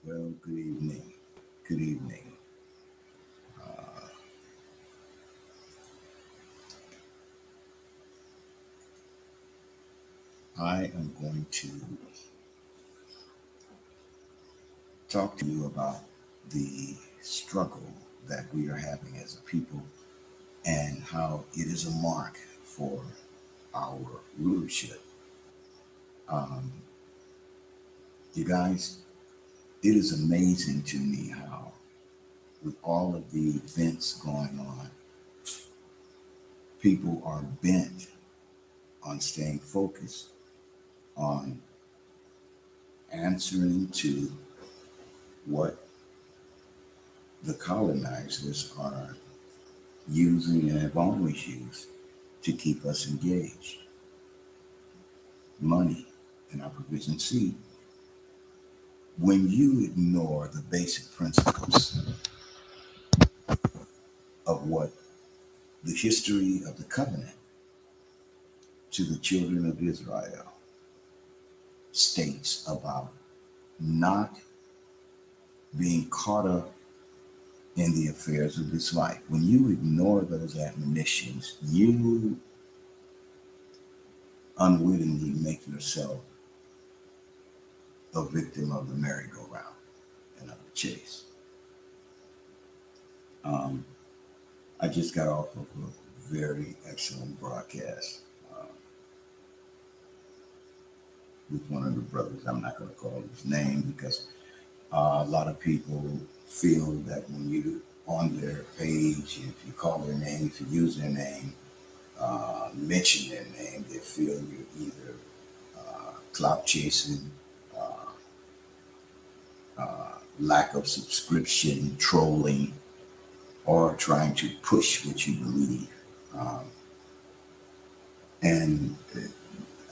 Well, good evening. Good evening. Uh, I am going to talk to you about the struggle that we are having as a people and how it is a mark for our rulership. Um, you guys, it is amazing to me how, with all of the events going on, people are bent on staying focused on answering to what the colonizers are using and have always used to keep us engaged. Money and our provision. See, when you ignore the basic principles of what the history of the covenant to the children of Israel states about not being caught up in the affairs of this life, when you ignore those admonitions, you unwittingly make yourself a victim of the merry-go-round and of the chase. Um, I just got off of a very excellent broadcast uh, with one of the brothers. I'm not going to call his name because a lot of people feel that when you on their page, if you call their name, if you use their name, mention their name, they feel you're either clout chasing, uh, lack of subscription, trolling, or trying to push what you believe. Um, and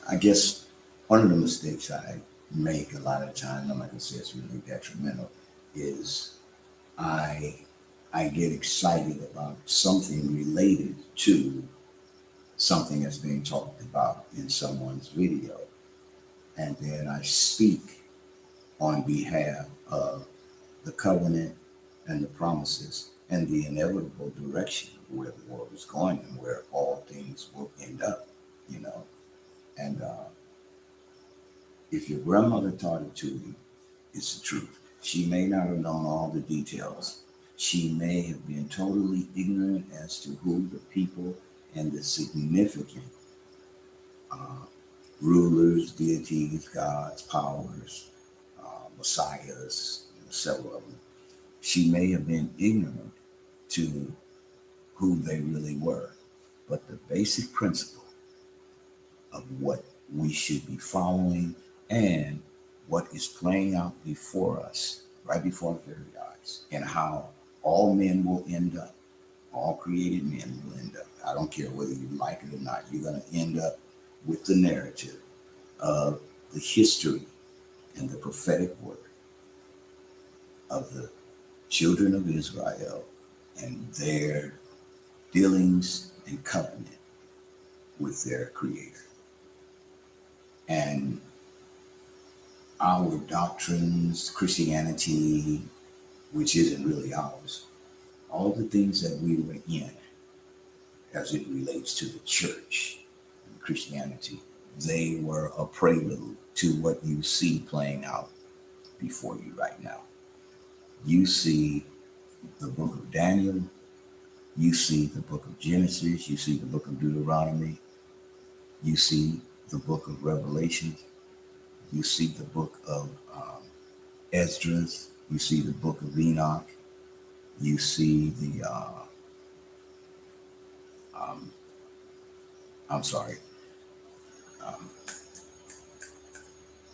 I guess one of the mistakes I make a lot of times, I'm not gonna say it's really detrimental, is I I get excited about something related to something that's being talked about in someone's video, and then I speak on behalf of the covenant and the promises and the inevitable direction of where the world is going and where all things will end up, you know. And if your grandmother taught it to you, it's the truth. She may not have known all the details. She may have been totally ignorant as to who the people and the significant uh, rulers, deities, gods, powers, messiahs, several of them. She may have been ignorant to who they really were. But the basic principle of what we should be following and what is playing out before us, right before our very eyes, and how all men will end up, all created men will end up. I don't care whether you like it or not, you're going to end up with the narrative of the history and the prophetic word of the children of Israel and their dealings and covenant with their creator. And our doctrines, Christianity, which isn't really ours, all the things that we were in as it relates to the church and Christianity, they were a prelude to what you see playing out before you right now. You see the book of Daniel, you see the book of Genesis, you see the book of Deuteronomy, you see the book of Revelation, you see the book of Esdras, you see the book of Enoch, you see um, I'm sorry, um,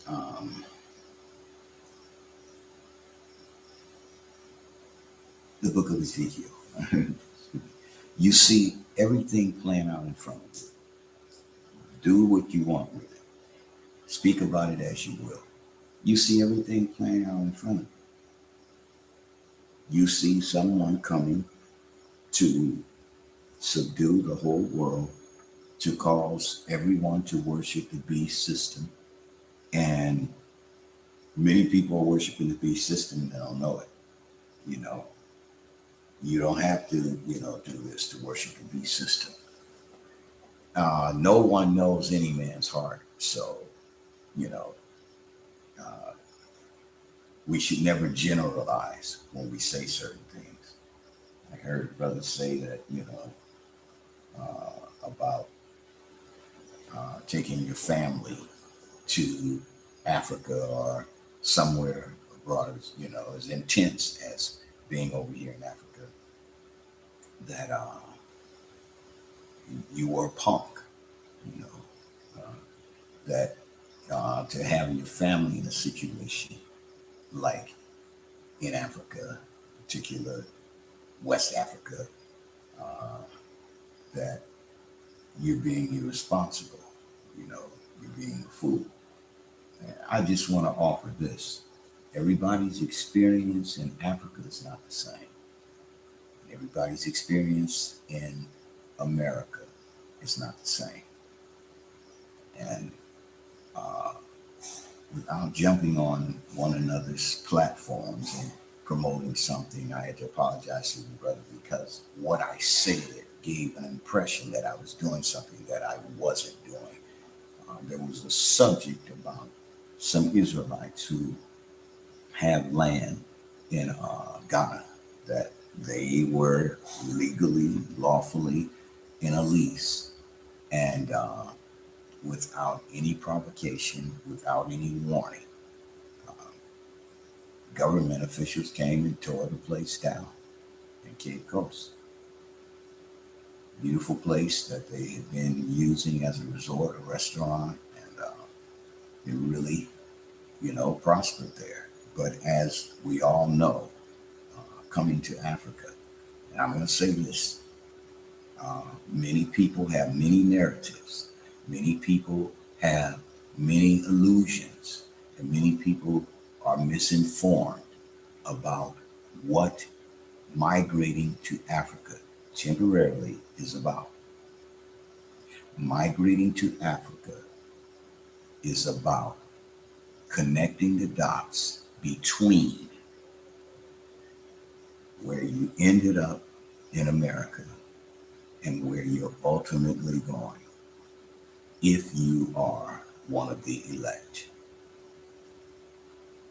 um, the book of Ezekiel. You see everything playing out in front of you. Do what you want with it. Speak about it as you will. You see everything playing out in front of you. You see someone coming to subdue the whole world, to cause everyone to worship the beast system and Many people are worshiping the beast system and they don't know it. You know, you don't have to, do this to worship the beast system. No one knows any man's heart. So, you know, uh, we should never generalize when we say certain things. I heard brothers say that, about taking your family to Africa or somewhere abroad, as intense as being over here in Africa, that you were a punk, you know, that to have your family in a situation like in Africa, particular West Africa, uh, that you're being irresponsible, you're being a fool. And I just want to offer this. Everybody's experience in Africa is not the same. Everybody's experience in America is not the same. And uh, without jumping on one another's platforms and promoting something, I had to apologize to you, brother, because what I said gave an impression that I was doing something that I wasn't doing. There was a subject about some Israelites who have land in Ghana that they were legally, lawfully in a lease, and without any provocation, without any warning, uh, government officials came and tore the place down in Cape Coast. Beautiful place that they had been using as a resort, a restaurant, and it really, prospered there. But as we all know, coming to Africa, and I'm going to say this, many people have many narratives. Many people have many illusions, and many people are misinformed about what migrating to Africa temporarily is about. Migrating to Africa is about connecting the dots between where you ended up in America and where you're ultimately going if you are one of the elect.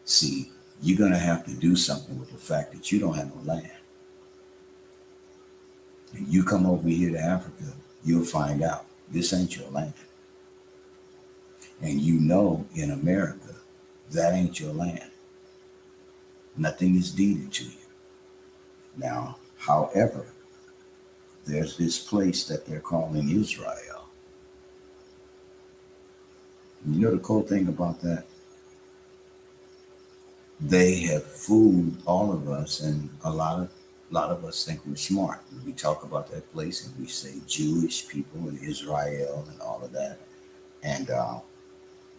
See, you're going to have to do something with the fact that you don't have no land. And you come over here to Africa, you'll find out this ain't your land. And in America, that ain't your land. Nothing is deeded to you. Now, however, there's this place that they're calling Israel. You know the cool thing about that? They have fooled all of us, and a lot of us think we're smart. We talk about that place and we say Jewish people in Israel and all of that. And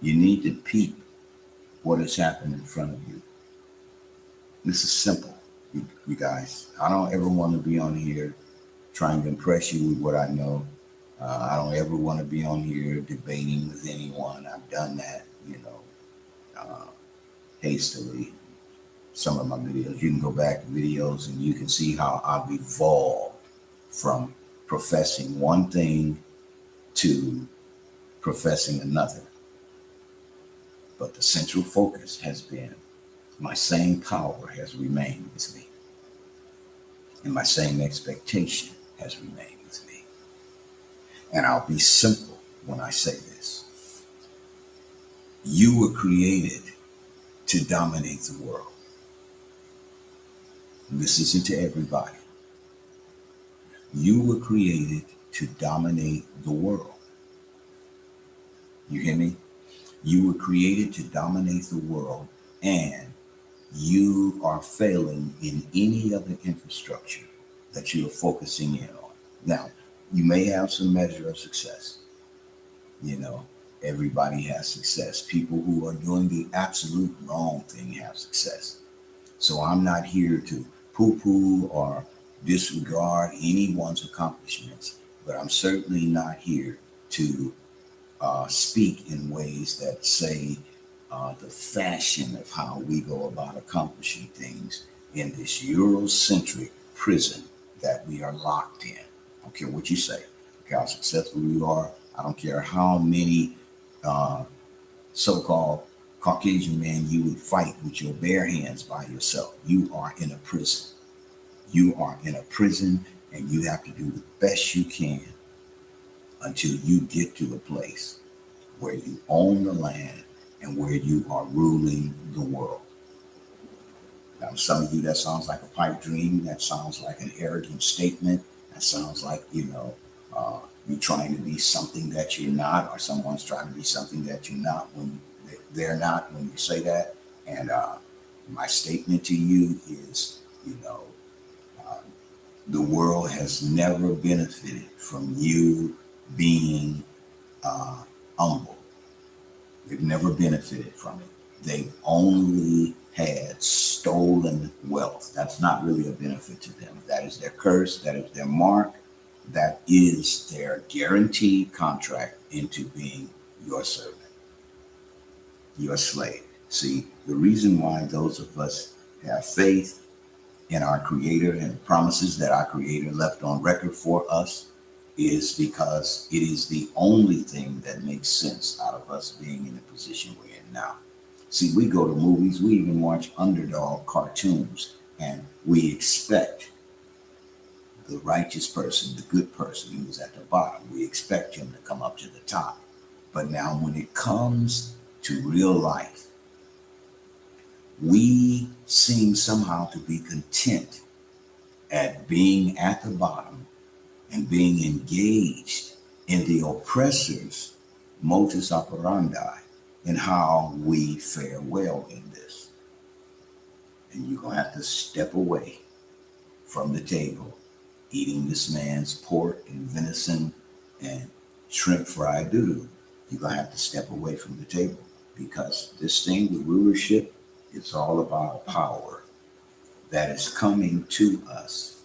you need to peep what has happened in front of you. This is simple, you guys. I don't ever want to be on here trying to impress you with what I know. I don't ever want to be on here debating with anyone. I've done that, hastily. Some of my videos, you can go back to videos and you can see how I've evolved from professing one thing to professing another. But the central focus has been my same power has remained with me. And my same expectation has remained with me. And I'll be simple when I say this. You were created to dominate the world. This isn't to everybody. You were created to dominate the world. You hear me? You were created to dominate the world, and you are failing in any other infrastructure that you are focusing in on. Now, you may have some measure of success. Everybody has success. People who are doing the absolute wrong thing have success. So I'm not here to poo-poo or disregard anyone's accomplishments, but I'm certainly not here to speak in ways that say the fashion of how we go about accomplishing things in this Eurocentric prison that we are locked in. I don't care what you say. I don't care how successful you are. I don't care how many uh, so-called Caucasian men you would fight with your bare hands by yourself. You are in a prison. You are in a prison, and you have to do the best you can until you get to a place where you own the land and where you are ruling the world. Now, to some of you, that sounds like a pipe dream. That sounds like an arrogant statement. That sounds like, you're trying to be something that you're not, or someone's trying to be something that you're not when they're not when you say that. And my statement to you is, uh, the world has never benefited from you being humble. They've never benefited from it. They've only had stolen wealth. That's not really a benefit to them. That is their curse. That is their mark. That is their guaranteed contract into being your servant, your slave. See, the reason why those of us have faith in our Creator and the promises that our Creator left on record for us is because it is the only thing that makes sense out of us being in the position we're in now. See, we go to movies, we even watch underdog cartoons, and we expect the righteous person, the good person who's at the bottom, we expect him to come up to the top. But now when it comes to real life, we seem somehow to be content at being at the bottom and being engaged in the oppressor's modus operandi and how we fare well in this. And you're going to have to step away from the table eating this man's pork and venison and shrimp fried doodle. You're going to have to step away from the table because this thing with rulership, it's all about power that is coming to us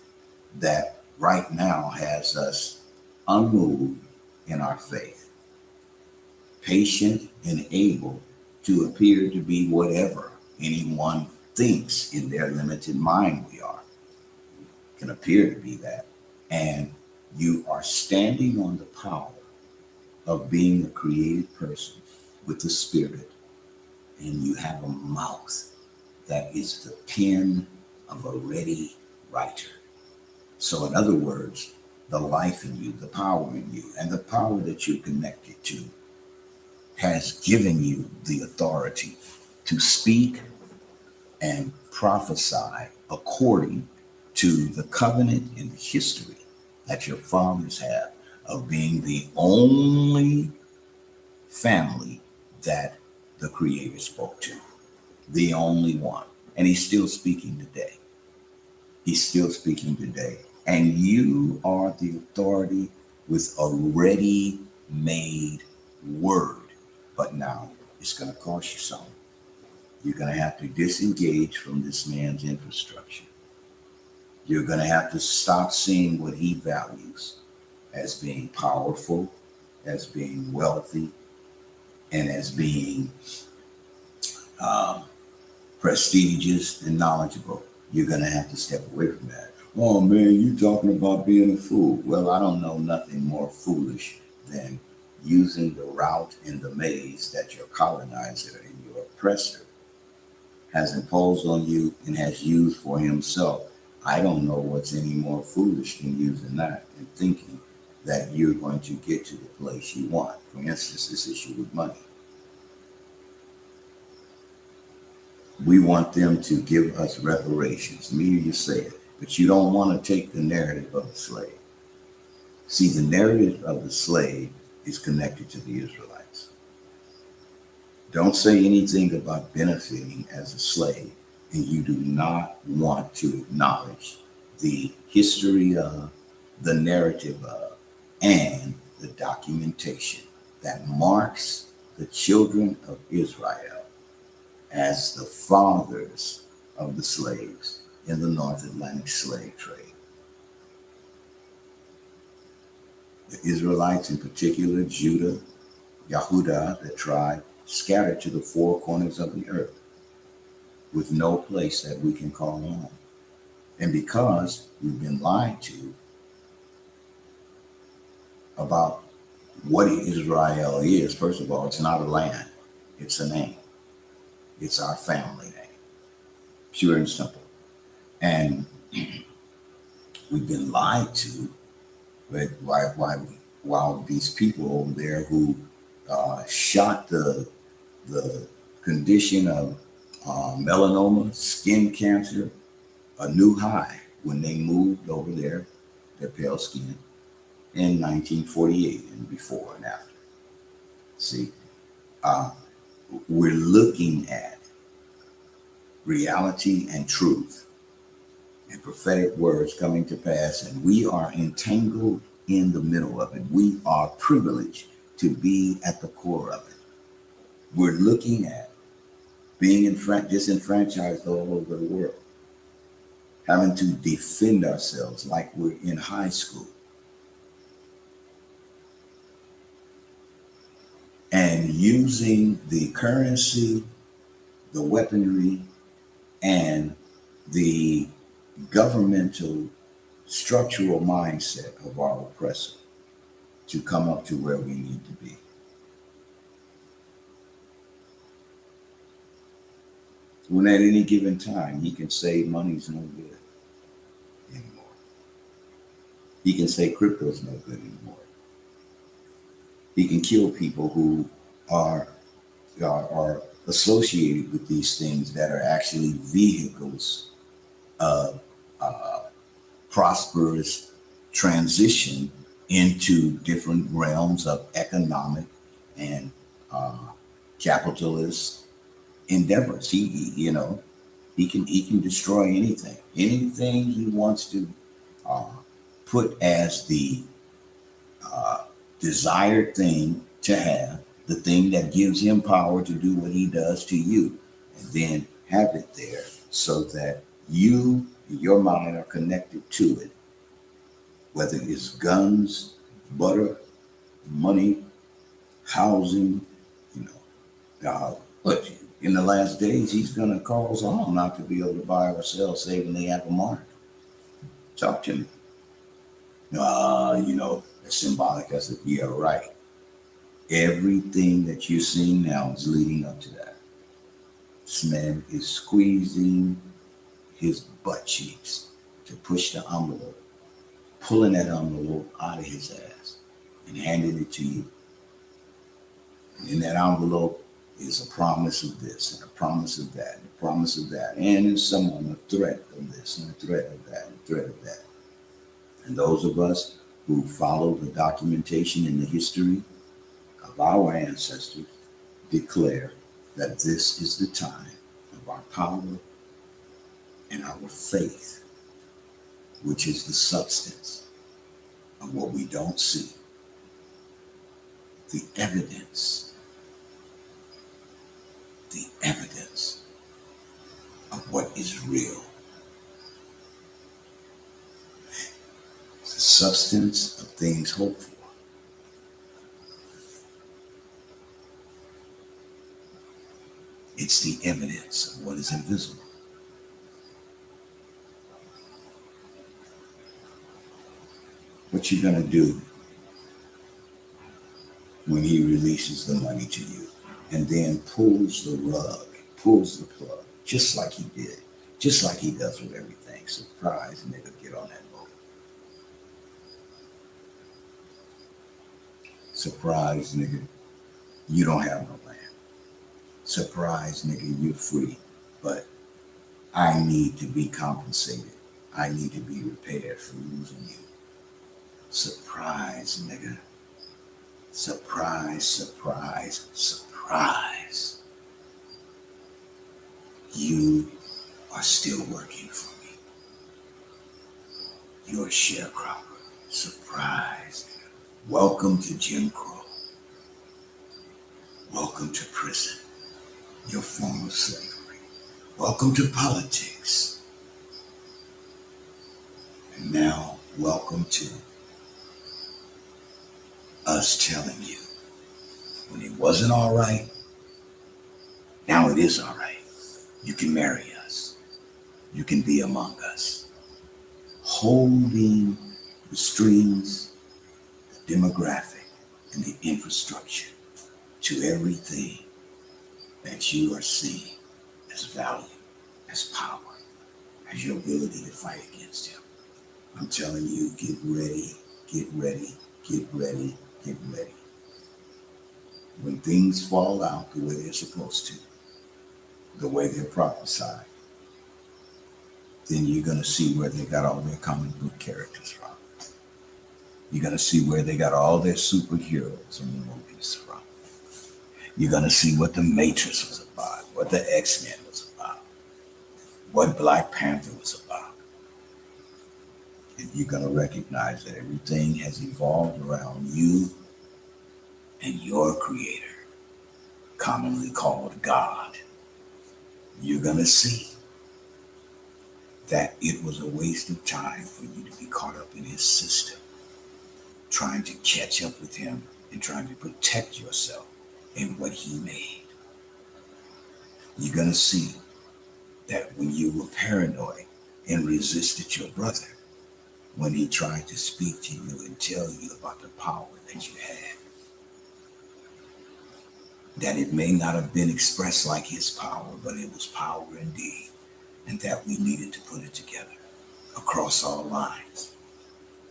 that right now has us unmoved in our faith, patient and able to appear to be whatever anyone thinks in their limited mind we are. Can appear to be that. And you are standing on the power of being a created person with the spirit, and you have a mouth that is the pen of a ready writer. So in other words, the life in you, the power in you, and the power that you're connected to has given you the authority to speak and prophesy according to the covenant and the history that your fathers have of being the only family that the Creator spoke to, the only one. And he's still speaking today. He's still speaking today. And you are the authority with a ready-made word. But now it's going to cost you something. You're going to have to disengage from this man's infrastructure. You're going to have to stop seeing what he values as being powerful, as being wealthy, and as being prestigious and knowledgeable. You're going to have to step away from that. Oh man, you talking about being a fool. Well, I don't know nothing more foolish than using the route in the maze that your colonizer and your oppressor has imposed on you and has used for himself. I don't know what's any more foolish than using that and thinking that you're going to get to the place you want. For instance, this issue with money. We want them to give us reparations. Me, you say it, but you don't want to take the narrative of the slave. See, the narrative of the slave is connected to the Israelites. Don't say anything about benefiting as a slave, and you do not want to acknowledge the history of, the narrative of, and the documentation that marks the children of Israel as the fathers of the slaves in the North Atlantic slave trade. The Israelites, in particular, Judah, Yehudah, the tribe, scattered to the four corners of the earth with no place that we can call home. And because we've been lied to about what Israel is, first of all, it's not a land, it's a name. It's our family name, pure and simple. And we've been lied to while these people over there who shot the condition of melanoma, skin cancer, a new high when they moved over there, their pale skin, in 1948 and before and after. See, we're looking at reality and truth and prophetic words coming to pass, and we are entangled in the middle of it. We are privileged to be at the core of it. We're looking at being disenfranchised all over the world, having to defend ourselves like we're in high school, and using the currency, the weaponry, and the governmental structural mindset of our oppressor to come up to where we need to be. When at any given time, he can say money's no good anymore. He can say crypto's no good anymore. He can kill people who are associated with these things that are actually vehicles of prosperous transition into different realms of economic and capitalist endeavors. He can destroy anything he wants to put as the desired thing to have, the thing that gives him power to do what he does to you, and then have it there so that you and your mind are connected to it, whether it's guns, butter, money, housing, but in the last days, he's going to cause all not to be able to buy or sell, save when they have a mark. Talk to me. It's symbolic. I said, yeah, right. Everything that you're seeing now is leading up to that. This man is squeezing his butt cheeks to push the envelope, pulling that envelope out of his ass and handing it to you. And in that envelope is a promise of this and a promise of that and a promise of that. And in someone a threat of this and a threat of that and a threat of that. And those of us who follow the documentation in the history of our ancestors declare that this is the time of our power and our faith, which is the substance of what we don't see, the evidence of what is real, the substance of things hoped for. It's the evidence of what is invisible. What you're going to do when he releases the money to you and then pulls the rug, pulls the plug, just like he did, just like he does with everything. Surprise, nigga, get on that boat. Surprise, nigga, you don't have no land. Surprise, nigga, you're free, but I need to be compensated. I need to be repaired for losing you. Surprise, nigga. Surprise, surprise, surprise. You are still working for me. You're a sharecropper. Surprise. Welcome to Jim Crow. Welcome to prison, your form of slavery. Welcome to politics. And now, welcome to us telling you when it wasn't all right, it is all right. You can marry us. You can be among us. Holding the strings, the demographic, and the infrastructure to everything that you are seeing as value, as power, as your ability to fight against him. I'm telling you, get ready, get ready, get ready, get ready. When things fall out the way they're supposed to, the way they're prophesied, then you're going to see where they got all their comic book characters from. You're going to see where they got all their superheroes in the movies from. You're going to see what the Matrix was about, what the X-Men was about, what Black Panther was about. And you're going to recognize that everything has evolved around you and your creator, commonly called God. You're going to see that it was a waste of time for you to be caught up in his system, trying to catch up with him and trying to protect yourself in what he made. You're going to see that when you were paranoid and resisted your brother, when he tried to speak to you and tell you about the power that you had, that it may not have been expressed like his power, but it was power indeed, and that we needed to put it together across all lines.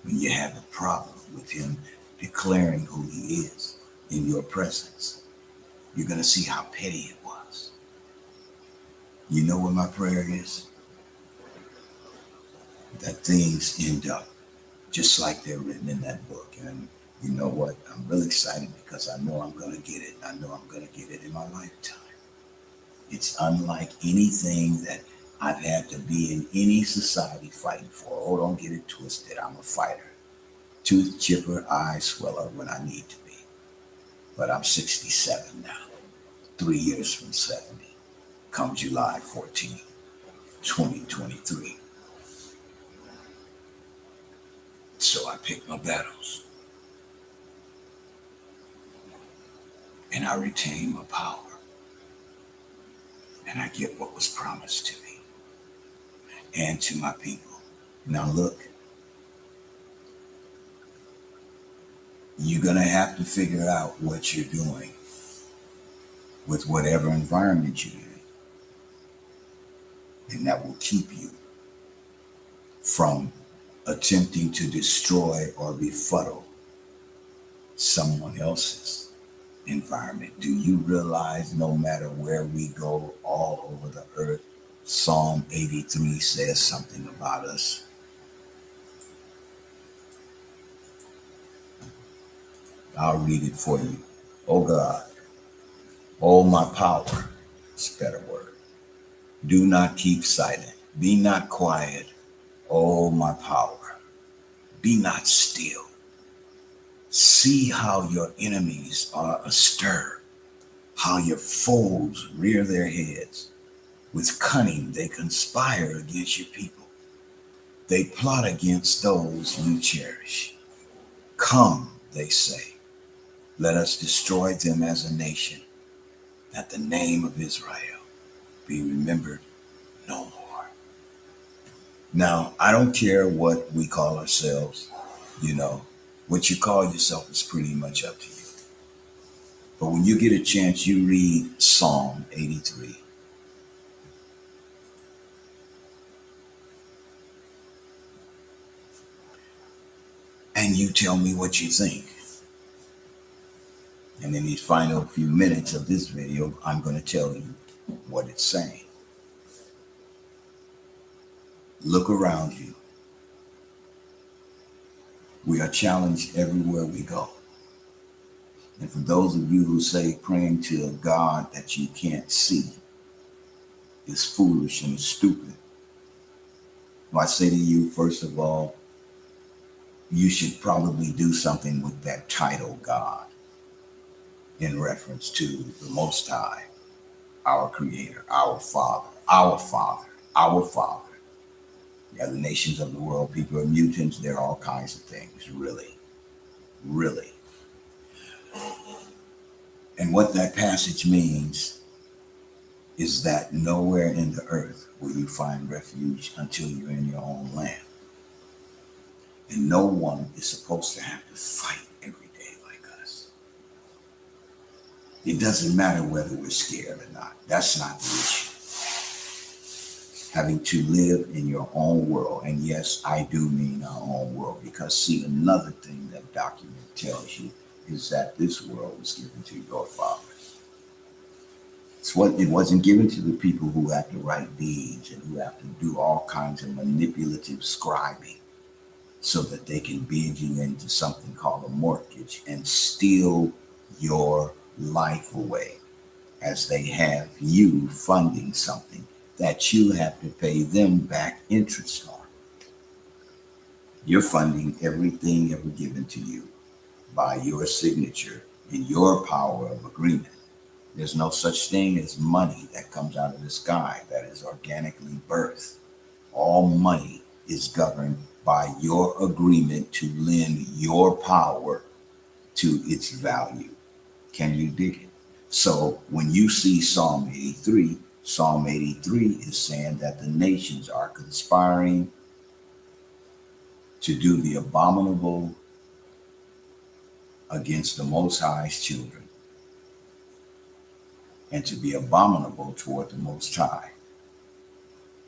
When you have a problem with him declaring who he is in your presence, you're going to see how petty it was. You know what my prayer is? That things end up just like they're written in that book. And you know what? I'm really excited because I know I'm going to get it. I know I'm going to get it in my lifetime. It's unlike anything that I've had to be in any society fighting for. Oh, don't get it twisted. I'm a fighter. Tooth chipper, eye sweller when I need to be. But I'm 67 now, 3 years from 70, come July 14, 2023. So I pick my battles. And I retain my power. And I get what was promised to me and to my people. Now look, you're going to have to figure out what you're doing with whatever environment you're in. And that will keep you from attempting to destroy or befuddle someone else's environment. Do you realize no matter where we go all over the earth, Psalm 83 says something about us? I'll read it for you. Oh God, oh my power, it's a better word. Do not keep silent. Be not quiet. Oh my power, be not still. See how your enemies are astir, how your foes rear their heads. With cunning they conspire against your people. They plot against those you cherish. Come, they say, let us destroy them as a nation, that the name of Israel be remembered no more. Now, I don't care what we call ourselves, what you call yourself is pretty much up to you. But when you get a chance, you read Psalm 83. And you tell me what you think. And in these final few minutes of this video, I'm going to tell you what it's saying. Look around you. We are challenged everywhere we go. And for those of you who say praying to a God that you can't see is foolish and stupid, well, I say to you, first of all, you should probably do something with that title, God, in reference to the Most High, our Creator, our Father, our Father, our Father. The other nations of the world, people are mutants, they're all kinds of things, really, really. And what that passage means is that nowhere in the earth will you find refuge until you're in your own land. And no one is supposed to have to fight every day like us. It doesn't matter whether we're scared or not. That's not the issue. Having to live in your own world. And yes, I do mean our own world, because see, another thing that document tells you is that this world was given to your fathers. It wasn't given to the people who have to write deeds and who have to do all kinds of manipulative scribing so that they can bid you into something called a mortgage and steal your life away, as they have you funding something that you have to pay them back interest on. You're funding everything ever given to you by your signature and your power of agreement. There's no such thing as money that comes out of the sky that is organically birthed. All money is governed by your agreement to lend your power to its value. Can you dig it? So when you see Psalm 83, Psalm 83 is saying that the nations are conspiring to do the abominable against the Most High's children, and to be abominable toward the Most High,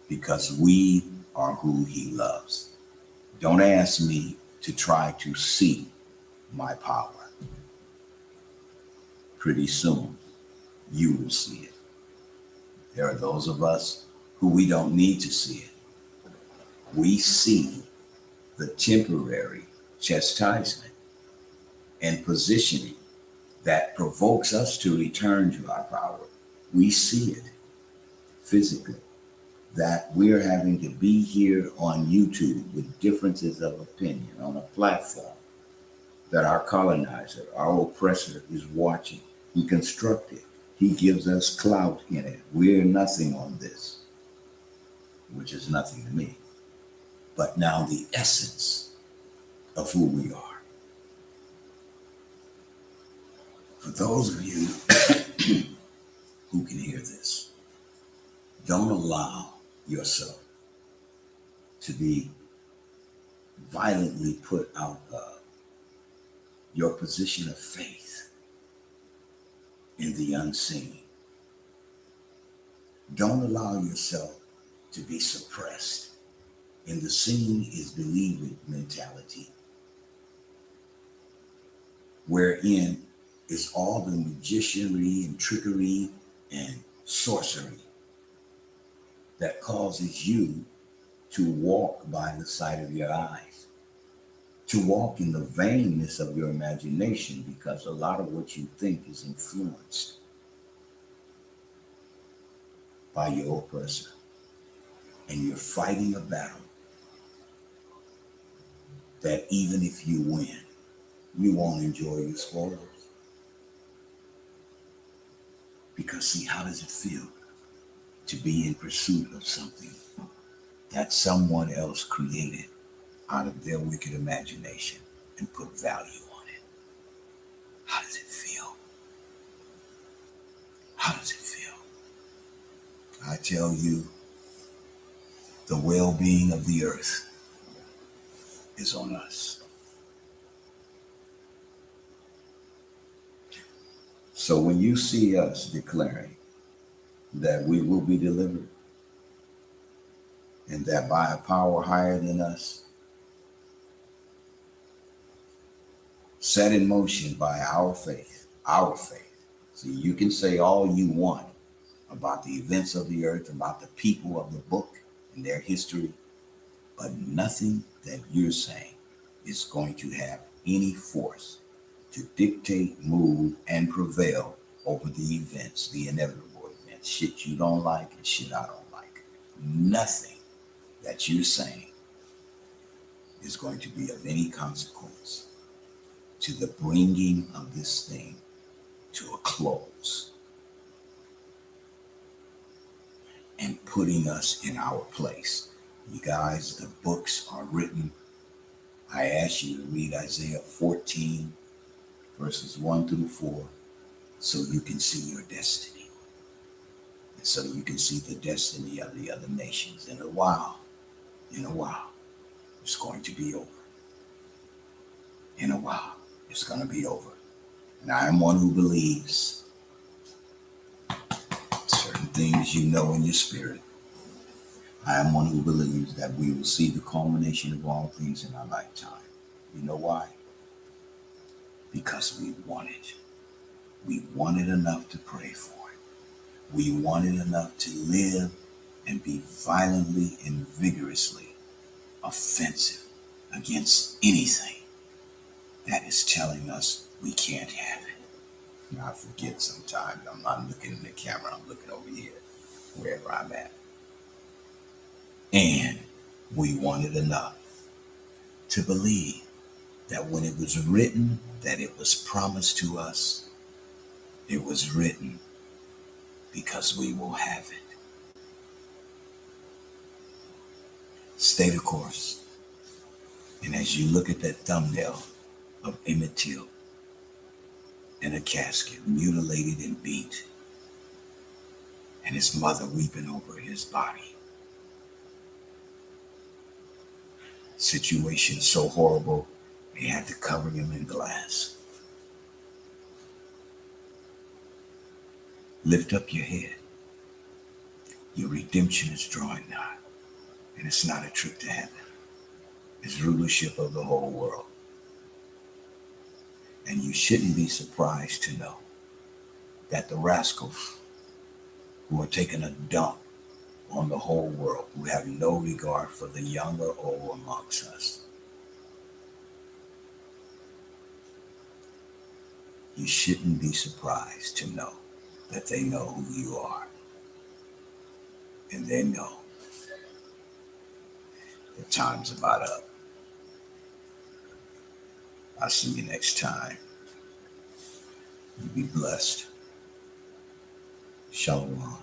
because we are who He loves. Don't ask me to try to see my power. Pretty soon, you will see it. There are those of us who we don't need to see it. We see the temporary chastisement and positioning that provokes us to return to our power. We see it physically, that we're having to be here on YouTube with differences of opinion on a platform that our colonizer, our oppressor is watching. He constructed. He gives us clout in it. We're nothing on this, which is nothing to me. But now the essence of who we are. For those of you who can hear this, don't allow yourself to be violently put out of your position of faith in the unseen. Don't allow yourself to be suppressed in the seeing is believing mentality, wherein is all the magicianry and trickery and sorcery that causes you to walk by the sight of your eyes, to walk in the vainness of your imagination, because a lot of what you think is influenced by your oppressor. And you're fighting a battle that even if you win, you won't enjoy your spoils. Because see, how does it feel to be in pursuit of something that someone else created out of their wicked imagination and put value on it? How does it feel? How does it feel? I tell you, the well-being of the earth is on us. So when you see us declaring that we will be delivered, and that by a power higher than us, set in motion by our faith, See, you can say all you want about the events of the earth, about the people of the book and their history, but nothing that you're saying is going to have any force to dictate, move, and prevail over the events, the inevitable events, shit you don't like and shit I don't like. Nothing that you're saying is going to be of any consequence to the bringing of this thing to a close and putting us in our place. You guys, the books are written. I ask you to read Isaiah 14, verses 1 through 4, so you can see your destiny. so you can see the destiny of the other nations. In a while, it's going to be over. In a while, it's going to be over. And I am one who believes certain things you know in your spirit. I am one who believes that we will see the culmination of all things in our lifetime. You know why? Because we want it. We want it enough to pray for it. We want it enough to live and be violently and vigorously offensive against anything that is telling us we can't have it. Now, I forget sometimes I'm not looking in the camera, I'm looking over here, wherever I'm at. And we want it enough to believe that when it was written, that it was promised to us, it was written because we will have it. Stay the course. And as you look at that thumbnail of Emmett Till in a casket, mutilated and beat, and his mother weeping over his body, situation so horrible, they had to cover him in glass. Lift up your head. Your redemption is drawing nigh. And it's not a trip to heaven. It's rulership of the whole world. And you shouldn't be surprised to know that the rascals who are taking a dump on the whole world, who have no regard for the young or old amongst us, you shouldn't be surprised to know that they know who you are. And they know that time's about up. I'll see you next time. You be blessed. Shalom.